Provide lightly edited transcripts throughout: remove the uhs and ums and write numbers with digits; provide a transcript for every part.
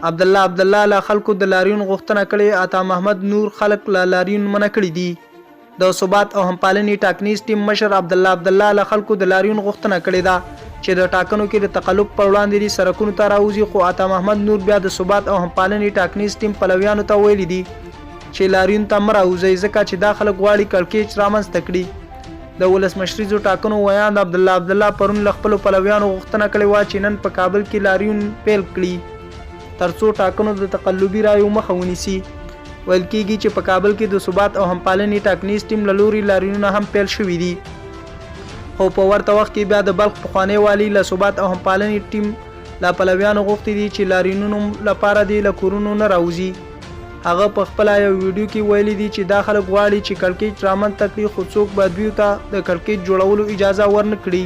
عبدالله له خلکو د لاریون غوښتنه کړې. عطا محمد نور خلک له لاریون منع کړي دي. د ثبات او همپالنې ټاکنیز ټیم مشر عبدالله له خلکو د لاریون غوښتنه کړې ده چې د ټاکنو کې د تقلب پر وړاندې دي سرکونو ته راوځي. خو عطا محمد نور بیا د ثبات او همپالنې ټاکنیز ټیم پلویانو ته ویلي دي چې لاریون ته مه راوځئ ځکه چې دا خلک غواړي کړکېچ رامنځته کړي. د ولسمشریزو ټاکنو ویاند عبدالله پرون له خپلو پلویانو غوښتنه کړې وه چې نن په کابل کې لاریون پیل کړي ترڅو ټاکنو د تقلبي رایو مخه ونیسي. ویل کېږي چې په کابل کې د ثبات او همپالنې ټاکنیز ټیم له لوري لاریونونه هم پیل شوي دي. خو په ورته وخت کې بیا د بلخ پخوانی والي له ثبات او همپالنې ټیم له پلویانو غوښتي دي چې لاریونونو لپاره دې له کورونو نه راوځي. هغه په خپل یو ویډیو کې ویلي دي چې دا خلک غواړي چې کړکېچ رامنځته کړي خو څوک به دوی ته د کړکېچ جوړولو اجازه ورنه کړي.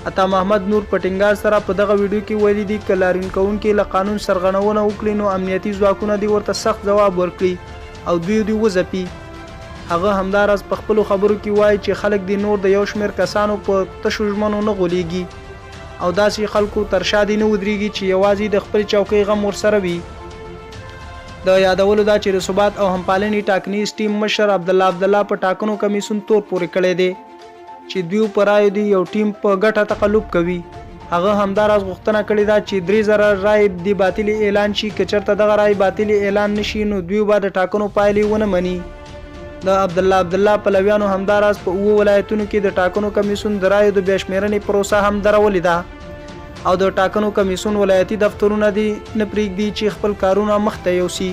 عطا محمد نور په ټینګار سره په دغه ویډیو کې ویلي دي که لاریون کوونکي له قانون سرغړونه وکړي نو امنیتي ځواکونه دې ورته سخت ځواب ورکړي او دوی دې وځپي. هغه همداراز په خپلو خبرو کې وایي چې خلک دې نور د یو شمېر کسانو په تشو ژمنو نه غولېږي او داسې خلکو تر شا دې نه ودرېږي چې یوازې د خپل چوکۍ غم ورسره وي. د یادولو دا چې د ثبات او همپالنې ټاکنیز ټیم مشر عبدالله په ټاکنو کمیسیون تور پورې کړی دی چې دوی په رایو دی یو ټیم په ګټه تقلب کوي. هغه همداراز غوښتنه کړې ده چې 3000 رای دی باطل اعلان شي. که چېرته دغه رای باطل اعلان نشي نو دوی به د ټاکنو پایلې ونه مني. د عبدالله پلویانو همداراز په 7 ولایتونو کې د ټاکنو کمیسیون د رایو د بیا-شمېرنې پروسه هم درولې ده او د ټاکنو کمیسیون ولایتي دفترونه دې نه پرېږدي چې خپل کارونه مخته یوسي.